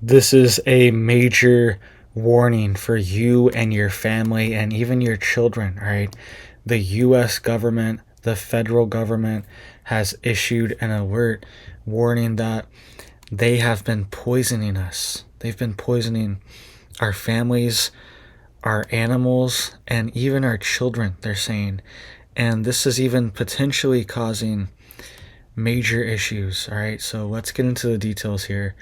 This is a major warning for you and your family and even your children, right? The US government, the federal government has issued an alert warning that they have been poisoning us. They've been poisoning our families, our animals, and even our children, they're saying. And this is even potentially causing major issues. All right, so let's get into the details here.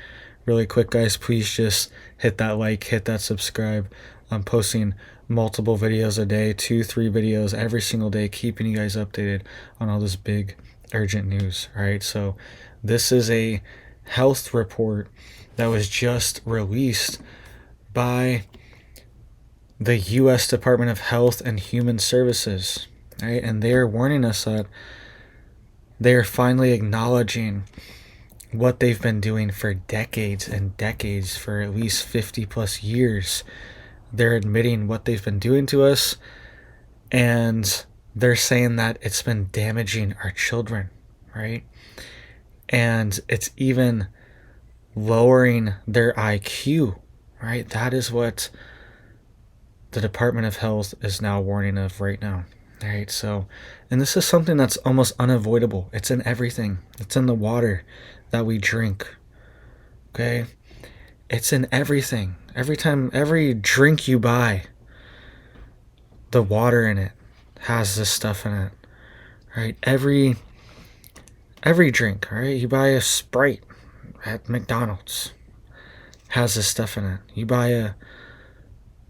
Really quick, guys, please just hit that like, hit that subscribe. I'm posting multiple videos a day, 2-3 videos every single day, keeping you guys updated on all this big urgent news. All right, so this is a health report that was just released by the US Department of Health and Human Services, right? And they're warning us that they're finally acknowledging what they've been doing for decades and decades, for at least 50 plus years. They're admitting what they've been doing to us, and they're saying that it's been damaging our children, right? And it's even lowering their IQ, right? That is what the Department of Health is now warning of right now. All right, so, and this is something that's almost unavoidable. It's in everything. It's in the water that we drink. Okay? It's in everything. Every drink you buy, the water in it has this stuff in it. Right? Every drink, right? You buy a Sprite at McDonald's, has this stuff in it. You buy a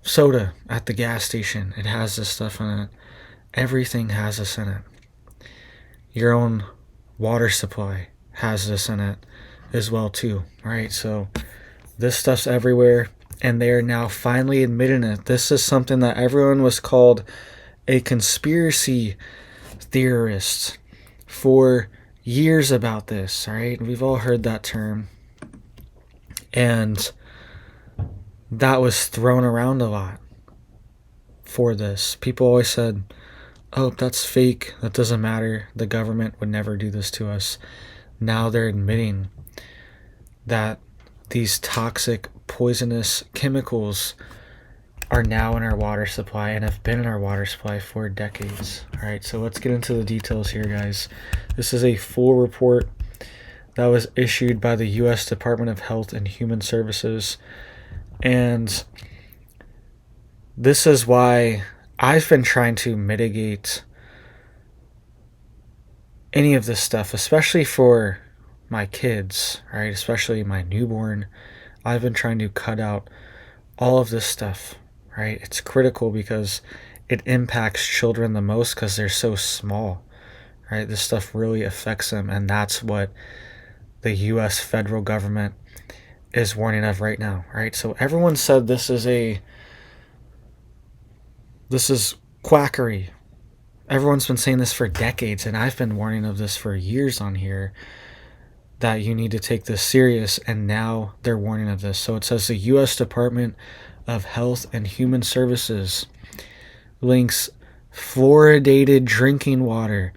soda at the gas station, it has this stuff in it. Everything has this in it. Your own water supply has this in it as well too, right? So this stuff's everywhere, and they are now finally admitting it. This is something that everyone was called a conspiracy theorist for years about this, right? We've all heard that term, and that was thrown around a lot for this. People always said, oh, that's fake, that doesn't matter, the government would never do this to us. Now they're admitting that these toxic, poisonous chemicals are now in our water supply and have been in our water supply for decades. All right, so let's get into the details here, guys. This is a full report that was issued by the US Department of Health and Human Services, and this is why I've been trying to mitigate any of this stuff, especially for my kids, right? Especially my newborn. I've been trying to cut out all of this stuff, right? It's critical because it impacts children the most because they're so small, right? This stuff really affects them, and that's what the US federal government is warning of right now, right? So everyone said this is quackery. Everyone's been saying this for decades, and I've been warning of this for years on here, that you need to take this serious, and now they're warning of this. So it says the U.S. Department of Health and Human Services links fluoridated drinking water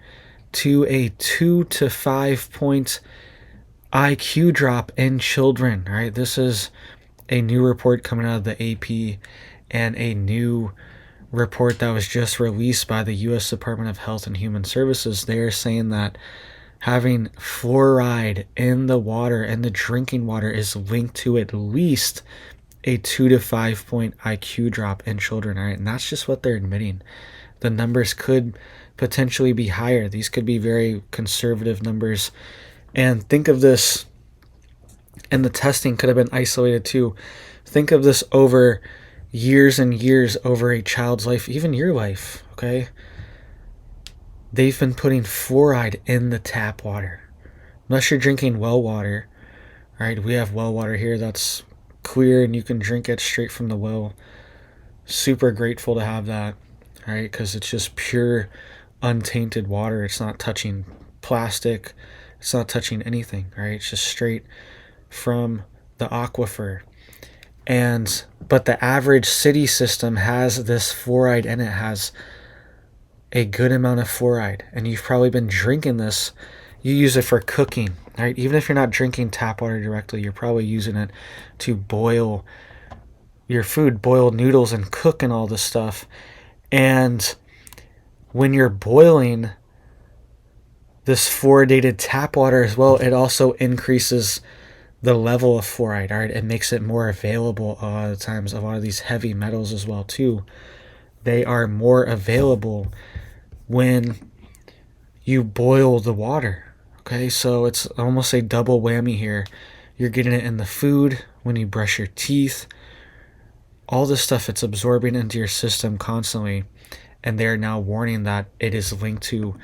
to a 2 to 5 point IQ drop in children, right? This is a new report coming out of the AP, and a new report that was just released by the U.S. Department of Health and Human Services. They are saying that having fluoride in the water, and the drinking water, is linked to at least a 2 to 5 point IQ drop in children, right? And that's just what they're admitting. The numbers could potentially be higher. These could be very conservative numbers. And think of this, and the testing could have been isolated too. Think of this over years and years, over a child's life, even your life, okay? They've been putting fluoride in the tap water. Unless you're drinking well water, right? We have well water here that's clear and you can drink it straight from the well. Super grateful to have that, right? Because it's just pure, untainted water. It's not touching plastic. It's not touching anything, right? It's just straight from the aquifer. But the average city system has this fluoride in it, has a good amount of fluoride. And you've probably been drinking this You use it for cooking, right? Even if you're not drinking tap water directly, you're probably using it to boil your food, boil noodles and cook and all this stuff. And when you're boiling this fluoridated tap water as well, it also increases the level of fluoride. All right, it makes it more available a lot of times. A lot of these heavy metals as well too, they are more available when you boil the water. Okay, so it's almost a double whammy here. You're getting it in the food when you brush your teeth. All this stuff, it's absorbing into your system constantly, and they're now warning that it is linked to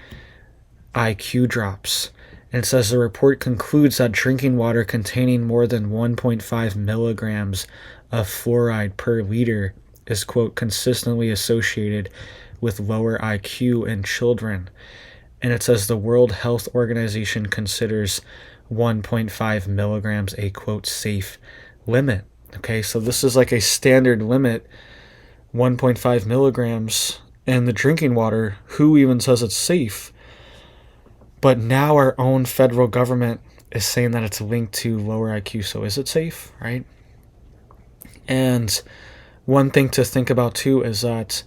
IQ drops. And it says the report concludes that drinking water containing more than 1.5 milligrams of fluoride per liter is, quote, consistently associated with lower IQ in children. And it says the World Health Organization considers 1.5 milligrams a, quote, safe limit. Okay, so this is like a standard limit, 1.5 milligrams. And the drinking water, who even says it's safe? But now our own federal government is saying that it's linked to lower IQ. So is it safe, right? And one thing to think about too is that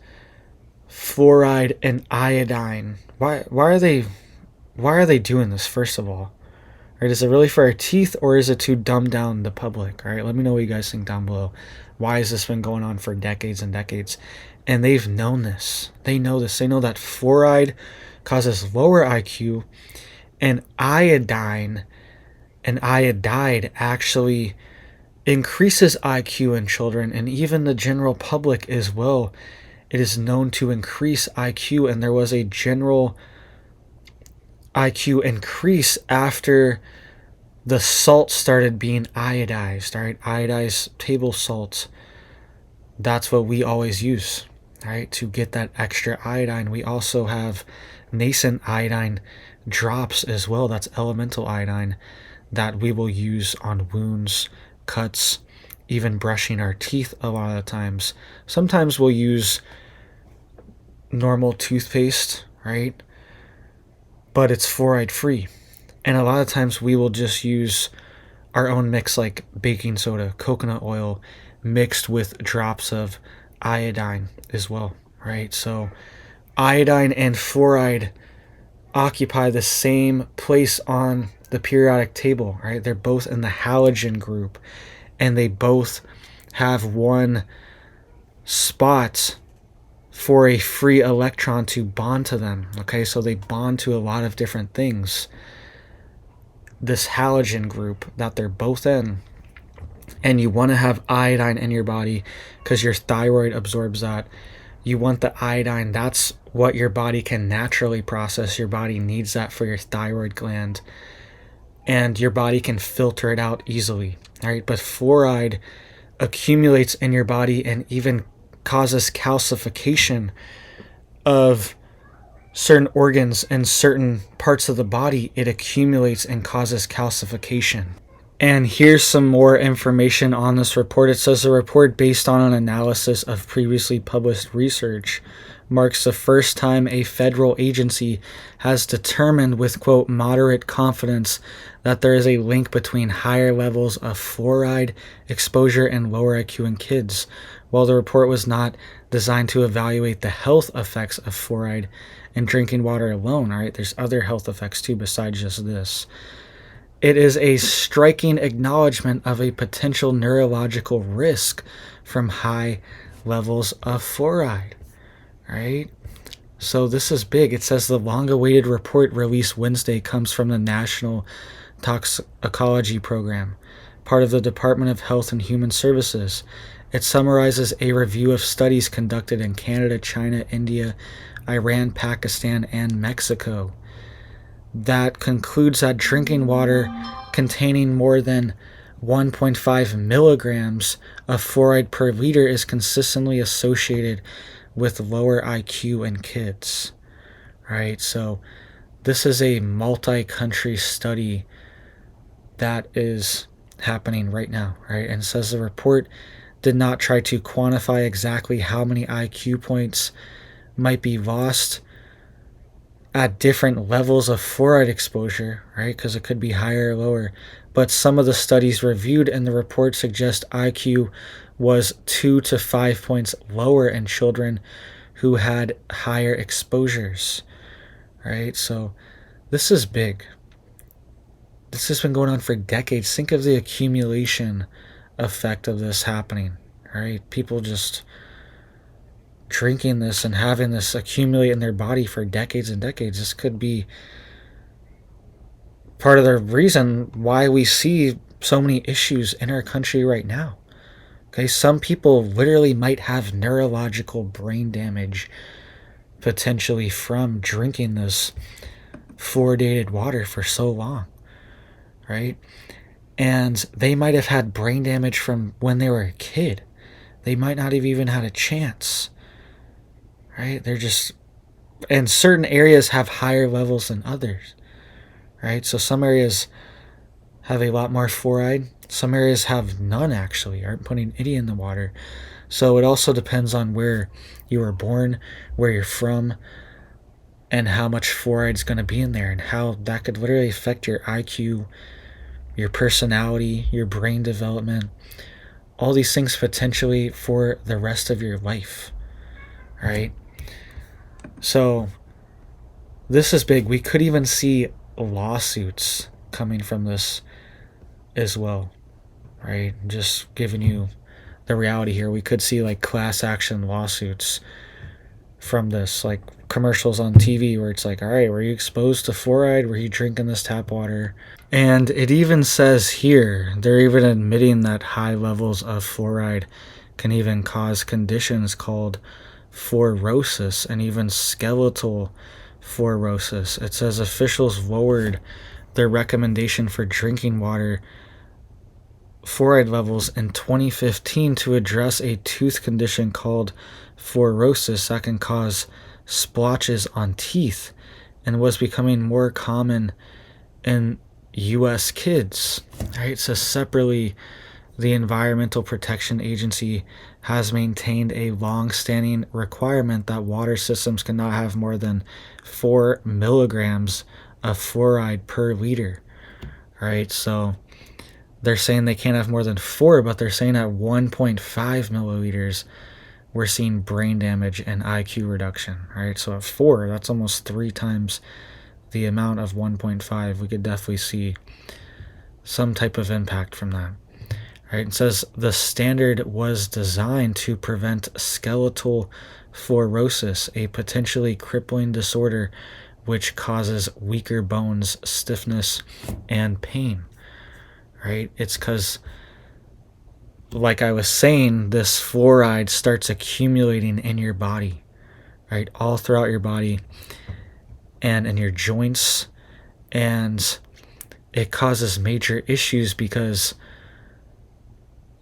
fluoride and iodine, why are they doing this, first of all? Right, is it really for our teeth, or is it to dumb down the public? All right, let me know what you guys think down below. Why has this been going on for decades and decades? And they've known this. They know this. They know that fluoride causes lower IQ, and iodine and iodide actually increases IQ in children, and even the general public as well. It is known to increase IQ, and there was a general IQ increase after the salt started being iodized. All right, iodized table salt, that's what we always use, right, to get that extra iodine. We also have nascent iodine drops as well. That's elemental iodine that we will use on wounds, cuts, even brushing our teeth a lot of times. Sometimes we'll use normal toothpaste, right? But it's fluoride free. And a lot of times we will just use our own mix, like baking soda, coconut oil, mixed with drops of iodine as well, right? So iodine and fluoride occupy the same place on the periodic table, right? They're both in the halogen group, and they both have one spot for a free electron to bond to them. Okay, so they bond to a lot of different things. This halogen group that they're both in, and you want to have iodine in your body because your thyroid absorbs that. You want the iodine. That's what your body can naturally process. Your body needs that for your thyroid gland, and your body can filter it out easily. All right, but fluoride accumulates in your body and even causes calcification of certain organs and certain parts of the body. It accumulates and causes calcification. And here's some more information on this report. It says the report, based on an analysis of previously published research, marks the first time a federal agency has determined with, quote, moderate confidence that there is a link between higher levels of fluoride exposure and lower IQ in kids. While the report was not designed to evaluate the health effects of fluoride in drinking water alone, all right, there's other health effects too besides just this. It is a striking acknowledgement of a potential neurological risk from high levels of fluoride, right? So this is big. It says the long-awaited report released Wednesday comes from the National Toxicology Program, part of the Department of Health and Human Services. It summarizes a review of studies conducted in Canada, China, India, Iran, Pakistan, and Mexico that concludes that drinking water containing more than 1.5 milligrams of fluoride per liter is consistently associated with lower IQ in kids. Right? So this is a multi-country study that is happening right now, right? And it says the report did not try to quantify exactly how many IQ points might be lost at different levels of fluoride exposure, right? Because it could be higher or lower. But some of the studies reviewed in the report suggest IQ was 2 to 5 points lower in children who had higher exposures, right? So this is big. This has been going on for decades. Think of the accumulation effect of this happening, right? People just drinking this and having this accumulate in their body for decades and decades. This could be part of the reason why we see so many issues in our country right now. Okay, some people literally might have neurological brain damage potentially from drinking this fluoridated water for so long, right? And they might have had brain damage from when they were a kid. They might not have even had a chance, right? They're just, and certain areas have higher levels than others, right? So some areas have a lot more fluoride. Some areas have none, actually, aren't putting any in the water. So it also depends on where you were born, where you're from, and how much fluoride is going to be in there, and how that could literally affect your IQ, your personality, your brain development, all these things potentially for the rest of your life, right? So this is big. We could even see lawsuits coming from this as well, right? Just giving you the reality here. We could see like class action lawsuits from this, like commercials on TV where it's like, all right, were you exposed to fluoride? Were you drinking this tap water? And it even says here, they're even admitting that high levels of fluoride can even cause conditions called fluorosis and even skeletal fluorosis. It says officials lowered their recommendation for drinking water fluoride levels in 2015 to address a tooth condition called fluorosis that can cause splotches on teeth and was becoming more common in U.S. kids. Right? So separately, the Environmental Protection Agency has maintained a long-standing requirement that water systems cannot have more than 4 milligrams of fluoride per liter. Right? So they're saying they can't have more than 4, but they're saying at 1.5 milliliters, we're seeing brain damage and IQ reduction, right? So at 4, that's almost 3 times the amount of 1.5. We could definitely see some type of impact from that, right? It says the standard was designed to prevent skeletal fluorosis, a potentially crippling disorder which causes weaker bones, stiffness, and pain, right? It's because, like I was saying, this fluoride starts accumulating in your body, right? All throughout your body and in your joints. And it causes major issues because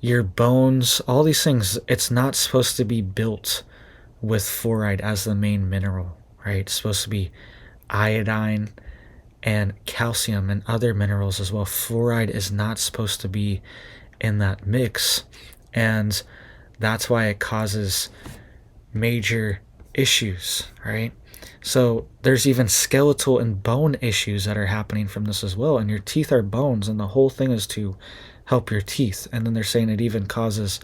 your bones, all these things, it's not supposed to be built with fluoride as the main mineral, right? It's supposed to be iodine and calcium and other minerals as well. Fluoride is not supposed to be in that mix, and that's why it causes major issues, right? So there's even skeletal and bone issues that are happening from this as well, and your teeth are bones, and the whole thing is to help your teeth. And then they're saying it even causes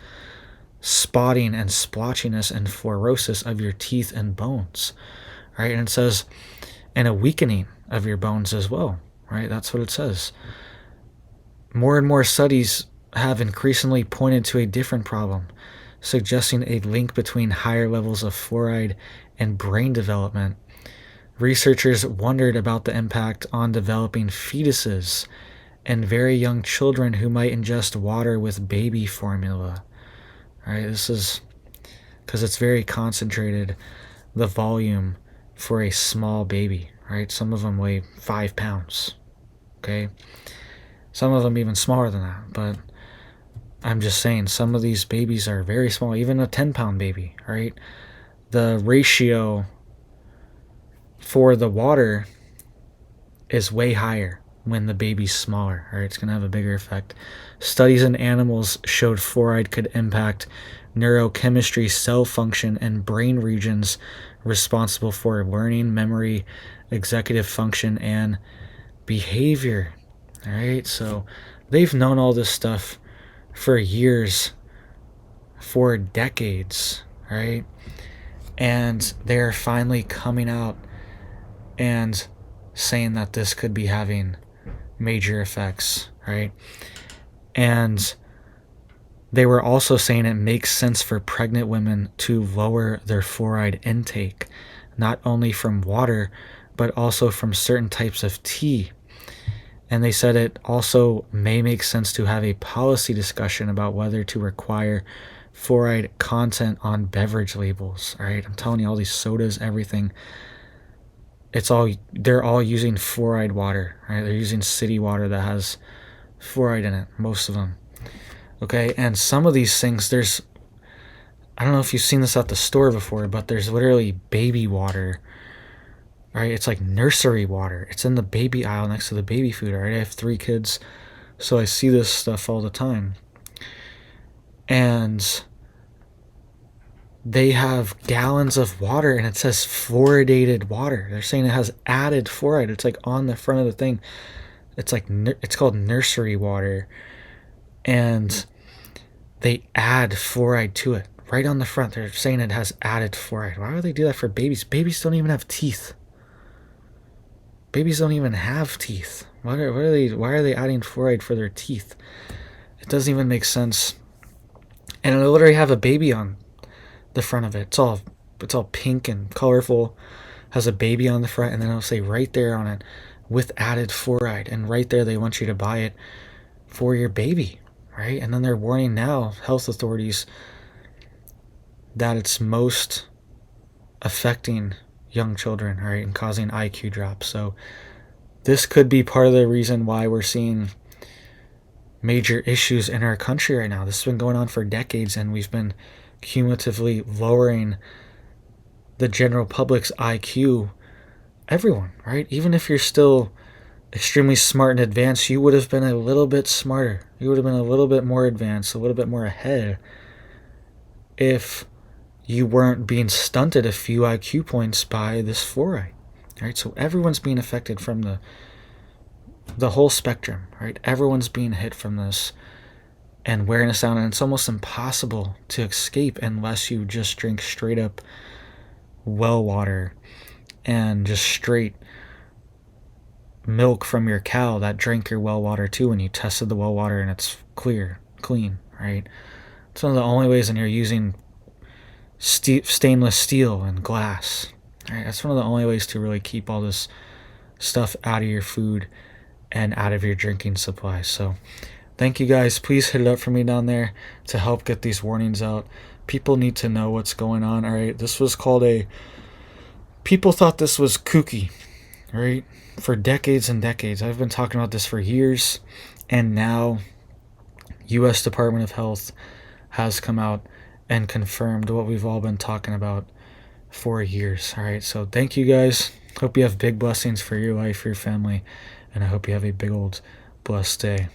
spotting and splotchiness and fluorosis of your teeth and bones, right? And it says, and a weakening of your bones as well, right? That's what it says. More and more studies have increasingly pointed to a different problem, suggesting a link between higher levels of fluoride and brain development. Researchers wondered about the impact on developing fetuses and very young children who might ingest water with baby formula. Right? This is because it's very concentrated, the volume for a small baby, right? Some of them weigh 5 pounds, okay? Some of them even smaller than that, but I'm just saying some of these babies are very small, even a 10-pound baby, right? The ratio for the water is way higher, when the baby's smaller. All right, it's going to have a bigger effect. Studies in animals showed fluoride could impact neurochemistry, cell function, and brain regions responsible for learning, memory, executive function, and behavior. All right, so they've known all this stuff for years, for decades, right? And they're finally coming out and saying that this could be having major effects, right? And they were also saying it makes sense for pregnant women to lower their fluoride intake, not only from water, but also from certain types of tea. And they said it also may make sense to have a policy discussion about whether to require fluoride content on beverage labels. All right, I'm telling you, all these sodas, everything, they're all using fluoride water. Right, they're using city water that has fluoride in it, most of them. Okay, and some of these things, I don't know if you've seen this at the store before, but there's literally baby water. Right, it's like nursery water. It's in the baby aisle next to the baby food. Right, I have 3 kids, so I see this stuff all the time. And they have gallons of water, and it says fluoridated water. They're saying it has added fluoride. It's like on the front of the thing. It's called nursery water, and they add fluoride to it right on the front. They're saying it has added fluoride. Why would they do that for babies? Babies don't even have teeth. Babies don't even have teeth. Why are they adding fluoride for their teeth? It doesn't even make sense. And it'll literally have a baby on the front of it. It's all pink and colorful. Has a baby on the front, and then it'll say right there on it, with added fluoride. And right there, they want you to buy it for your baby, right? And then they're warning now, health authorities, that it's most affecting young children, right, and causing IQ drops. So this could be part of the reason why we're seeing major issues in our country right now. This has been going on for decades, and we've been cumulatively lowering the general public's IQ. Everyone, right? Even if you're still extremely smart and advanced, you would have been a little bit smarter. You would have been a little bit more advanced, a little bit more ahead, if you weren't being stunted a few IQ points by this fluoride. Right? So everyone's being affected from the whole spectrum, right? Everyone's being hit from this and wearing us down, and it's almost impossible to escape unless you just drink straight up well water and just straight milk from your cow that drank your well water too, and you tested the well water and it's clean, right? It's one of the only ways, and you're using stainless steel and glass, right? That's one of the only ways to really keep all this stuff out of your food and out of your drinking supply. So thank you guys. Please hit it up for me down there to help get these warnings out. People need to know what's going on. All right, this was called people thought this was kooky, right? For decades and decades. I've been talking about this for years, and now U.S. Department of Health has come out and confirmed what we've all been talking about for years. All right, so thank you guys. Hope you have big blessings for your life, your family, and I hope you have a big old blessed day.